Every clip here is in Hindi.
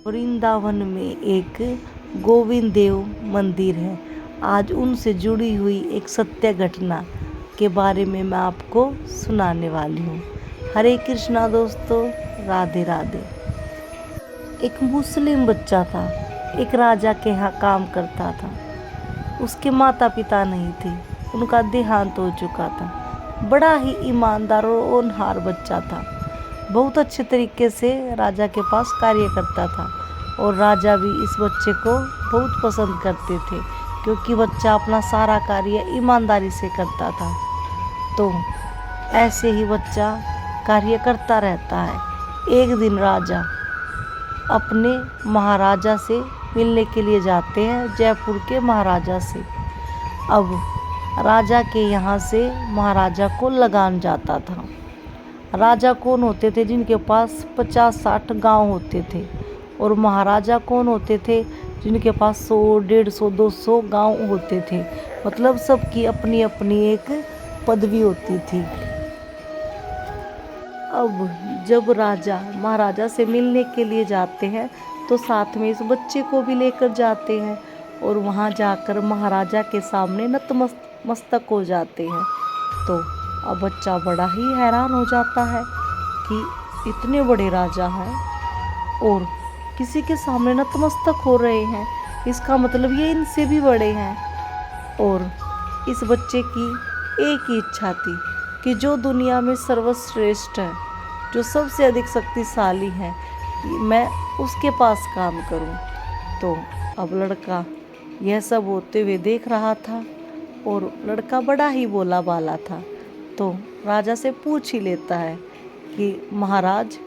वृंदावन में एक गोविंद देव मंदिर है। आज उनसे जुड़ी हुई एक सत्य घटना के बारे में मैं आपको सुनाने वाली हूँ। हरे कृष्णा दोस्तों, राधे राधे। एक मुस्लिम बच्चा था, एक राजा के यहाँ काम करता था। उसके माता पिता नहीं थे, उनका देहांत हो चुका था। बड़ा ही ईमानदार और होनहार बच्चा था। बहुत अच्छे तरीके से राजा के पास कार्य करता था और राजा भी इस बच्चे को बहुत पसंद करते थे, क्योंकि बच्चा अपना सारा कार्य ईमानदारी से करता था। तो ऐसे ही बच्चा कार्य करता रहता है। एक दिन राजा अपने महाराजा से मिलने के लिए जाते हैं, जयपुर के महाराजा से। अब राजा के यहाँ से महाराजा को लगान जाता था। राजा कौन होते थे? जिनके पास 50-60 गांव होते थे। और महाराजा कौन होते थे? जिनके पास 100, 150, 200 गांव होते थे। मतलब सबकी अपनी अपनी एक पदवी होती थी। अब जब राजा महाराजा से मिलने के लिए जाते हैं तो साथ में इस बच्चे को भी लेकर जाते हैं और वहाँ जाकर महाराजा के सामने नतमस्तक हो जाते हैं। तो अब बच्चा बड़ा ही हैरान हो जाता है कि इतने बड़े राजा हैं और किसी के सामने नतमस्तक हो रहे हैं, इसका मतलब ये इनसे भी बड़े हैं। और इस बच्चे की एक ही इच्छा थी कि जो दुनिया में सर्वश्रेष्ठ है, जो सबसे अधिक शक्तिशाली है, मैं उसके पास काम करूं। तो अब लड़का यह सब होते हुए देख रहा था और लड़का बड़ा ही भोला भाला था। तो राजा से पूछ ही लेता है कि महाराज,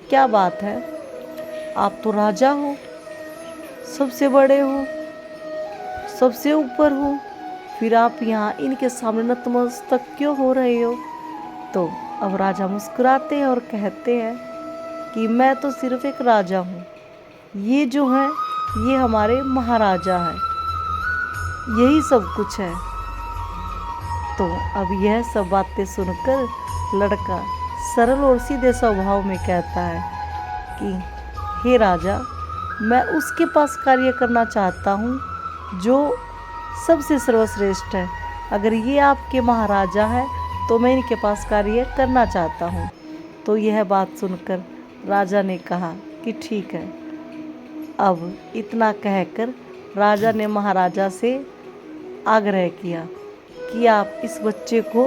क्या बात है, आप तो राजा हो, सबसे बड़े हो, सबसे ऊपर हो, फिर आप यहाँ इनके सामने नतमस्तक क्यों हो रहे हो? तो अब राजा मुस्कुराते हैं और कहते हैं कि मैं तो सिर्फ एक राजा हूँ, ये जो है ये हमारे महाराजा हैं, यही सब कुछ है। तो अब यह सब बातें सुनकर लड़का सरल और सीधे स्वभाव में कहता है कि हे राजा, मैं उसके पास कार्य करना चाहता हूँ जो सबसे सर्वश्रेष्ठ है। अगर ये आपके महाराजा है तो मैं इनके पास कार्य करना चाहता हूँ। तो यह बात सुनकर राजा ने कहा कि ठीक है। अब इतना कहकर राजा ने महाराजा से आग्रह किया कि आप इस बच्चे को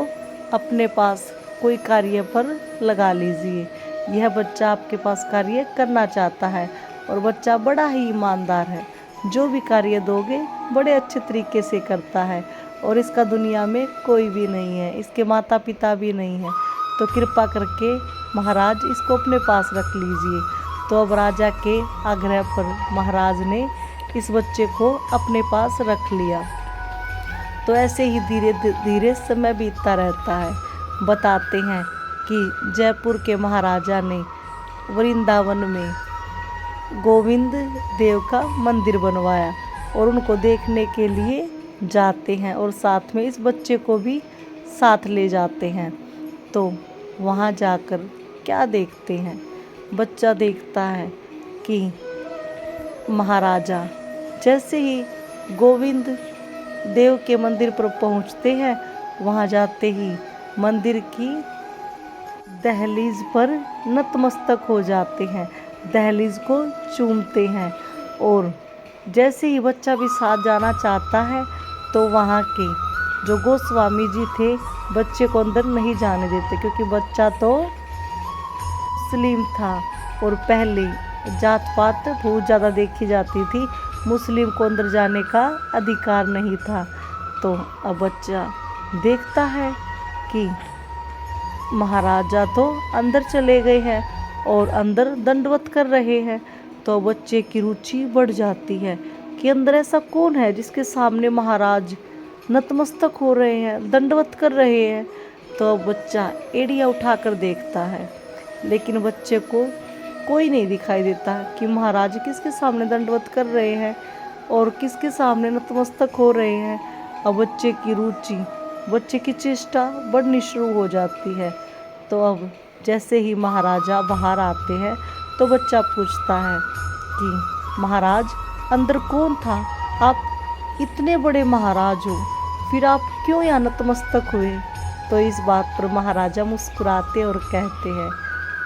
अपने पास कोई कार्य पर लगा लीजिए। यह बच्चा आपके पास कार्य करना चाहता है और बच्चा बड़ा ही ईमानदार है, जो भी कार्य दोगे बड़े अच्छे तरीके से करता है और इसका दुनिया में कोई भी नहीं है, इसके माता पिता भी नहीं है। तो कृपा करके महाराज इसको अपने पास रख लीजिए। तो अब राजा के आग्रह पर महाराज ने इस बच्चे को अपने पास रख लिया। तो ऐसे ही धीरे धीरे समय बीतता रहता है। बताते हैं कि जयपुर के महाराजा ने वृंदावन में गोविंद देव का मंदिर बनवाया और उनको देखने के लिए जाते हैं और साथ में इस बच्चे को भी साथ ले जाते हैं। तो वहाँ जाकर क्या देखते हैं? बच्चा देखता है कि महाराजा जैसे ही गोविंद देव के मंदिर पर पहुंचते हैं, वहां जाते ही मंदिर की दहलीज पर नतमस्तक हो जाते हैं, दहलीज को चूमते हैं। और जैसे ही बच्चा भी साथ जाना चाहता है तो वहां के जो गोस्वामी जी थे बच्चे को अंदर नहीं जाने देते, क्योंकि बच्चा तो मुस्लिम था और पहले जात पात बहुत ज़्यादा देखी जाती थी, मुस्लिम को अंदर जाने का अधिकार नहीं था। तो अब बच्चा देखता है कि महाराजा तो अंदर चले गए हैं और अंदर दंडवत कर रहे हैं। तो बच्चे की रुचि बढ़ जाती है कि अंदर ऐसा कौन है जिसके सामने महाराज नतमस्तक हो रहे हैं, दंडवत कर रहे हैं। तो अब बच्चा एड़िया उठाकर देखता है, लेकिन बच्चे को कोई नहीं दिखाई देता कि महाराज किसके सामने दंडवत कर रहे हैं और किसके सामने नतमस्तक हो रहे हैं। अब बच्चे की रुचि, बच्चे की चेष्टा बढ़नी शुरू हो जाती है। तो अब जैसे ही महाराजा बाहर आते हैं तो बच्चा पूछता है कि महाराज अंदर कौन था, आप इतने बड़े महाराज हो, फिर आप क्यों यहाँ नतमस्तक हुए। तो इस बात पर महाराजा मुस्कुराते और कहते हैं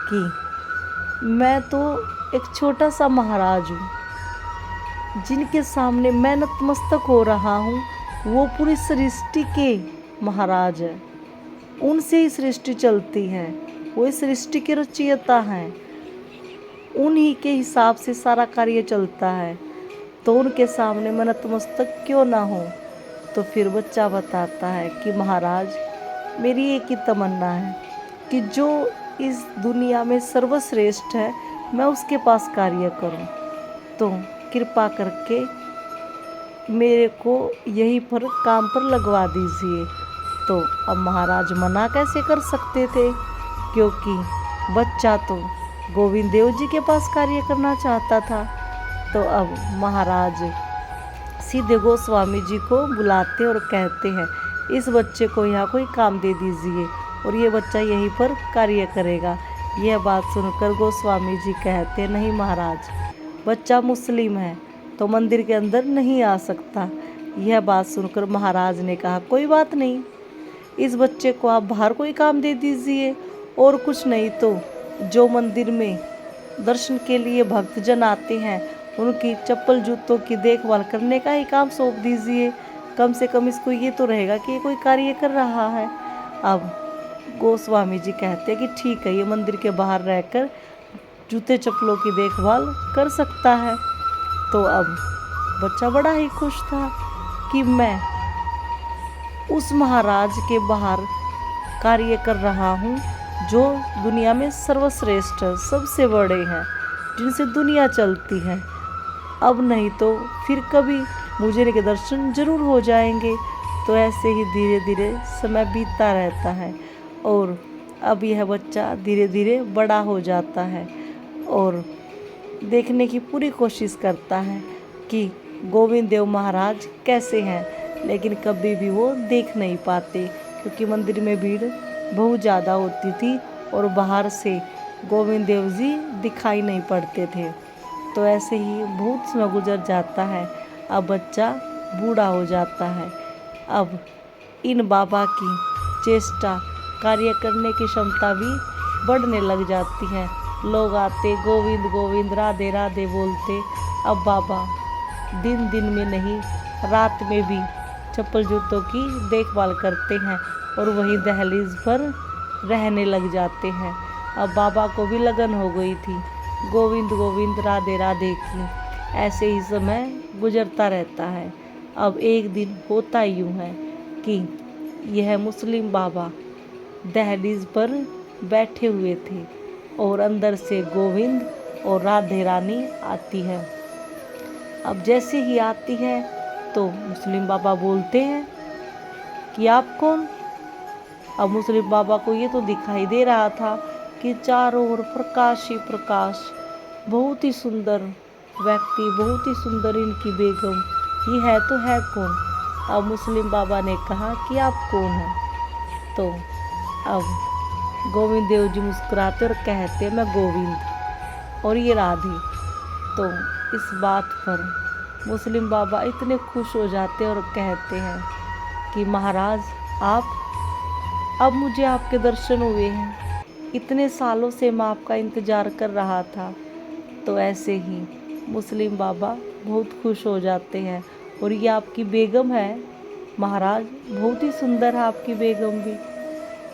कि मैं तो एक छोटा सा महाराज हूँ, जिनके सामने मैं नतमस्तक हो रहा हूँ वो पूरी सृष्टि के महाराज है, उनसे ही सृष्टि चलती है, वो इस सृष्टि के रचयिता हैं, उन्हीं के हिसाब से सारा कार्य चलता है, तो उनके सामने मैं नतमस्तक क्यों ना हो। तो फिर बच्चा बताता है कि महाराज मेरी एक ही तमन्ना है कि जो इस दुनिया में सर्वश्रेष्ठ है मैं उसके पास कार्य करूं, तो कृपा करके मेरे को यहीं पर काम पर लगवा दीजिए। तो अब महाराज मना कैसे कर सकते थे, क्योंकि बच्चा तो गोविंद देव जी के पास कार्य करना चाहता था। तो अब महाराज सीधे गोस्वामी जी को बुलाते और कहते हैं इस बच्चे को यहाँ कोई काम दे दीजिए और ये बच्चा यहीं पर कार्य करेगा। यह बात सुनकर गोस्वामी जी कहते नहीं महाराज, बच्चा मुस्लिम है तो मंदिर के अंदर नहीं आ सकता। यह बात सुनकर महाराज ने कहा कोई बात नहीं, इस बच्चे को आप बाहर कोई काम दे दीजिए, और कुछ नहीं तो जो मंदिर में दर्शन के लिए भक्तजन आते हैं उनकी चप्पल जूतों की देखभाल करने का ही काम सौंप दीजिए। कम से कम इसको ये तो रहेगा कि ये कोई कार्य कर रहा है। अब गोस्वामी जी कहते हैं कि ठीक है, ये मंदिर के बाहर रहकर जूते चप्पलों की देखभाल कर सकता है। तो अब बच्चा बड़ा ही खुश था कि मैं उस महाराज के बाहर कार्य कर रहा हूँ जो दुनिया में सर्वश्रेष्ठ है, सबसे बड़े हैं, जिनसे दुनिया चलती है। अब नहीं तो फिर कभी मुझे इनके दर्शन जरूर हो जाएंगे। तो ऐसे ही धीरे धीरे समय बीतता रहता है और अब यह बच्चा धीरे धीरे बड़ा हो जाता है और देखने की पूरी कोशिश करता है कि गोविंद देव महाराज कैसे हैं, लेकिन कभी भी वो देख नहीं पाते क्योंकि मंदिर में भीड़ बहुत ज़्यादा होती थी और बाहर से गोविंद देव जी दिखाई नहीं पड़ते थे। तो ऐसे ही बहुत समय गुजर जाता है। अब बच्चा बूढ़ा हो जाता है। अब इन बाबा की चेष्टा कार्य करने की क्षमता भी बढ़ने लग जाती है। लोग आते गोविंद गोविंद राधे राधे बोलते। अब बाबा दिन दिन में नहीं रात में भी चप्पल जूतों की देखभाल करते हैं और वहीं दहलीज पर रहने लग जाते हैं। अब बाबा को भी लगन हो गई थी गोविंद गोविंद राधे राधे की। ऐसे ही समय गुजरता रहता है। अब एक दिन होता यूँ है कि यह मुस्लिम बाबा दहलीज पर बैठे हुए थे और अंदर से गोविंद और राधे रानी आती है। अब जैसे ही आती है तो मुस्लिम बाबा बोलते हैं कि आप कौन। अब मुस्लिम बाबा को ये तो दिखाई दे रहा था कि चारों ओर प्रकाश ही प्रकाश, बहुत ही सुंदर व्यक्ति, बहुत ही सुंदर इनकी बेगम, ये है तो है कौन। अब मुस्लिम बाबा ने कहा कि आप कौन हैं। तो अब गोविंद देव जी मुस्कुराते और कहते मैं गोविंद और ये राधे। तो इस बात पर मुस्लिम बाबा इतने खुश हो जाते और कहते हैं कि महाराज आप, अब मुझे आपके दर्शन हुए हैं, इतने सालों से मैं आपका इंतज़ार कर रहा था। तो ऐसे ही मुस्लिम बाबा बहुत खुश हो जाते हैं और ये आपकी बेगम है महाराज, बहुत ही सुंदर है आपकी बेगम भी।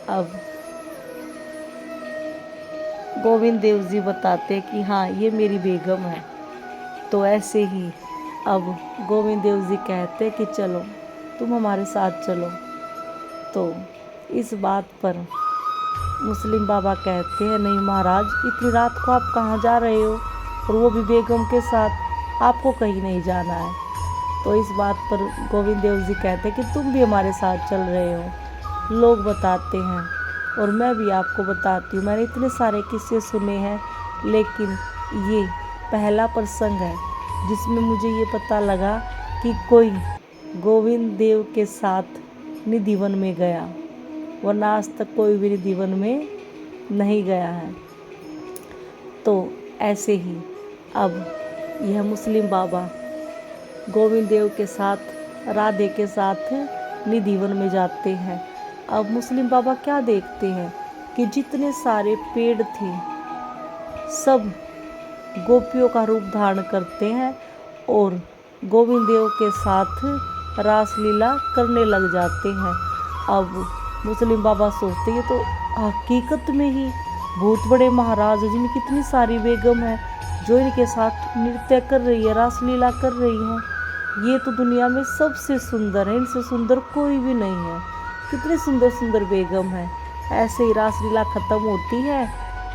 अब गोविंद देव जी बताते कि हाँ ये मेरी बेगम है। तो ऐसे ही अब गोविंद देव जी कहते कि चलो तुम हमारे साथ चलो। तो इस बात पर मुस्लिम बाबा कहते हैं नहीं महाराज, इतनी रात को आप कहाँ जा रहे हो और वो भी बेगम के साथ, आपको कहीं नहीं जाना है। तो इस बात पर गोविंद देव जी कहते हैं कि तुम भी हमारे साथ चल रहे हो। लोग बताते हैं और मैं भी आपको बताती हूँ, मैंने इतने सारे किस्से सुने हैं लेकिन ये पहला प्रसंग है जिसमें मुझे ये पता लगा कि कोई गोविंद देव के साथ निधिवन में गया, वरना आज तक कोई भी निधिवन में नहीं गया है। तो ऐसे ही अब यह मुस्लिम बाबा गोविंद देव के साथ राधे के साथ निधिवन में जाते हैं। अब मुस्लिम बाबा क्या देखते हैं कि जितने सारे पेड़ थे सब गोपियों का रूप धारण करते हैं और गोविंद देव के साथ रासलीला करने लग जाते हैं। अब मुस्लिम बाबा सोचते हैं तो हकीकत में ही बहुत बड़े महाराज जिनकी इतनी सारी बेगम है जो इनके साथ नृत्य कर रही है, रासलीला कर रही है। ये तो दुनिया में सबसे सुंदर है, इनसे सुंदर कोई भी नहीं है। कितने सुंदर सुंदर बेगम है। ऐसे ही रासलीला खत्म होती है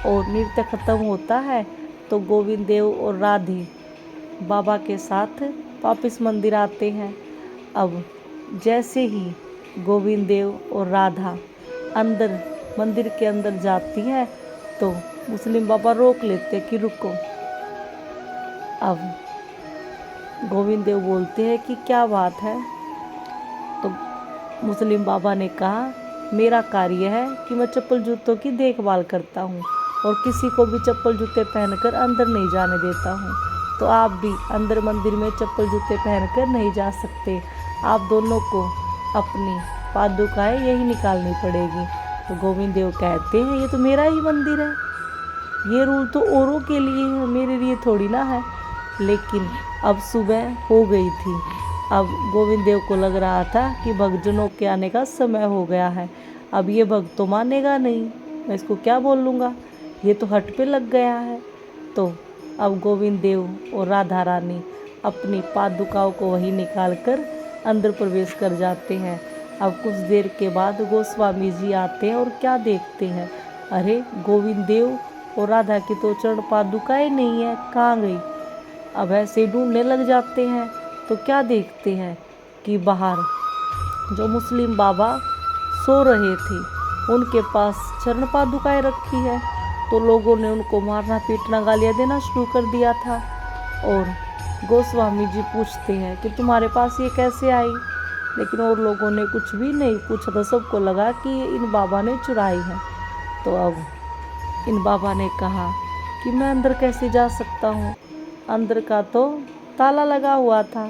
और नृत्य खत्म होता है तो गोविंद देव और राधे बाबा के साथ वापस मंदिर आते हैं। अब जैसे ही गोविंद देव और राधा अंदर मंदिर के अंदर जाती हैं तो मुस्लिम बाबा रोक लेते कि रुको। अब गोविंद देव बोलते हैं कि क्या बात है। तो मुस्लिम बाबा ने कहा मेरा कार्य है कि मैं चप्पल जूतों की देखभाल करता हूँ और किसी को भी चप्पल जूते पहनकर अंदर नहीं जाने देता हूँ। तो आप भी अंदर मंदिर में चप्पल जूते पहनकर नहीं जा सकते। आप दोनों को अपनी पादुकाएं यही निकालनी पड़ेगी। तो गोविंद देव कहते हैं ये तो मेरा ही मंदिर है, ये रूल तो औरों के लिए है, मेरे लिए थोड़ी ना है। लेकिन अब सुबह हो गई थी। अब गोविंद देव को लग रहा था कि भक्तजनों के आने का समय हो गया है। अब ये भक्त तो मानेगा नहीं, मैं इसको क्या बोलूँगा, ये तो हट पे लग गया है। तो अब गोविंद देव और राधा रानी अपनी पादुकाओं को वहीं निकाल कर अंदर प्रवेश कर जाते हैं। अब कुछ देर के बाद गोस्वामी जी आते हैं और क्या देखते हैं, अरे गोविंद देव और राधा की तो चरण पादुकाएं नहीं है, कहाँ गई। अब ऐसे ढूंढने लग जाते हैं तो क्या देखते हैं कि बाहर जो मुस्लिम बाबा सो रहे थे उनके पास चरण पादुकाएं रखी है। तो लोगों ने उनको मारना पीटना गालियाँ देना शुरू कर दिया था। और गोस्वामी जी पूछते हैं कि तुम्हारे पास ये कैसे आई। लेकिन और लोगों ने कुछ भी नहीं पूछा तो सबको लगा कि ये इन बाबा ने चुराई है। तो अब इन बाबा ने कहा कि मैं अंदर कैसे जा सकता हूँ, अंदर का तो ताला लगा हुआ था,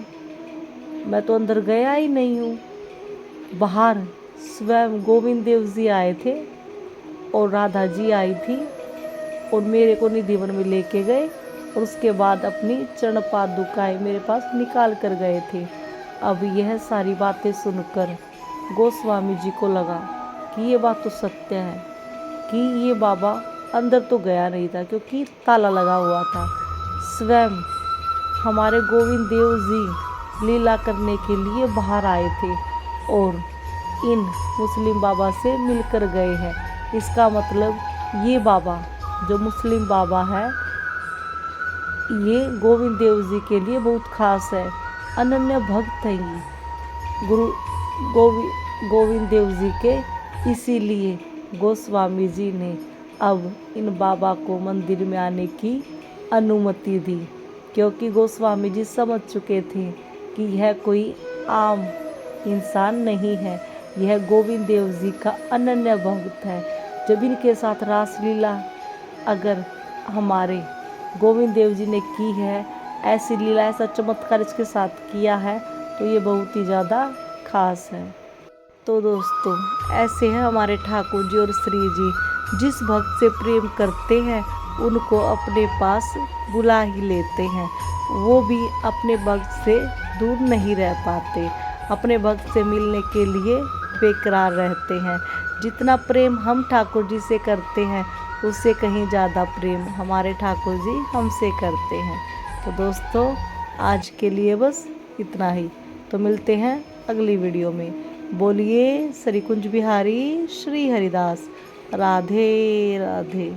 मैं तो अंदर गया ही नहीं हूँ। बाहर स्वयं गोविंद देव जी आए थे और राधा जी आई थी और मेरे को निधिवन में लेके गए और उसके बाद अपनी चरण पादुकाएं मेरे पास निकाल कर गए थे। अब यह सारी बातें सुनकर गोस्वामी जी को लगा कि ये बात तो सत्य है कि ये बाबा अंदर तो गया नहीं था क्योंकि ताला लगा हुआ था। स्वयं हमारे गोविंद देव जी लीला करने के लिए बाहर आए थे और इन मुस्लिम बाबा से मिलकर गए हैं। इसका मतलब ये बाबा जो मुस्लिम बाबा है ये गोविंद देव जी के लिए बहुत खास है, अनन्य भक्त हैं ये गुरु गोविंद देव जी के। इसीलिए गोस्वामी जी ने अब इन बाबा को मंदिर में आने की अनुमति दी, क्योंकि गोस्वामी जी समझ चुके थे कि यह कोई आम इंसान नहीं है, यह गोविंद देव जी का अनन्य भक्त है। जब इनके साथ रासलीला अगर हमारे गोविंद देव जी ने की है, ऐसी लीला ऐसा चमत्कार इसके साथ किया है, तो ये बहुत ही ज़्यादा खास है। तो दोस्तों ऐसे हैं हमारे ठाकुर जी और श्री जी, जिस भक्त से प्रेम करते हैं उनको अपने पास बुला ही लेते हैं। वो भी अपने भक्त से दूर नहीं रह पाते, अपने भक्त से मिलने के लिए बेकरार रहते हैं। जितना प्रेम हम ठाकुर जी से करते हैं उससे कहीं ज़्यादा प्रेम हमारे ठाकुर जी हमसे करते हैं। तो दोस्तों आज के लिए बस इतना ही, तो मिलते हैं अगली वीडियो में। बोलिए श्री कुंज बिहारी श्री हरिदास, राधे राधे।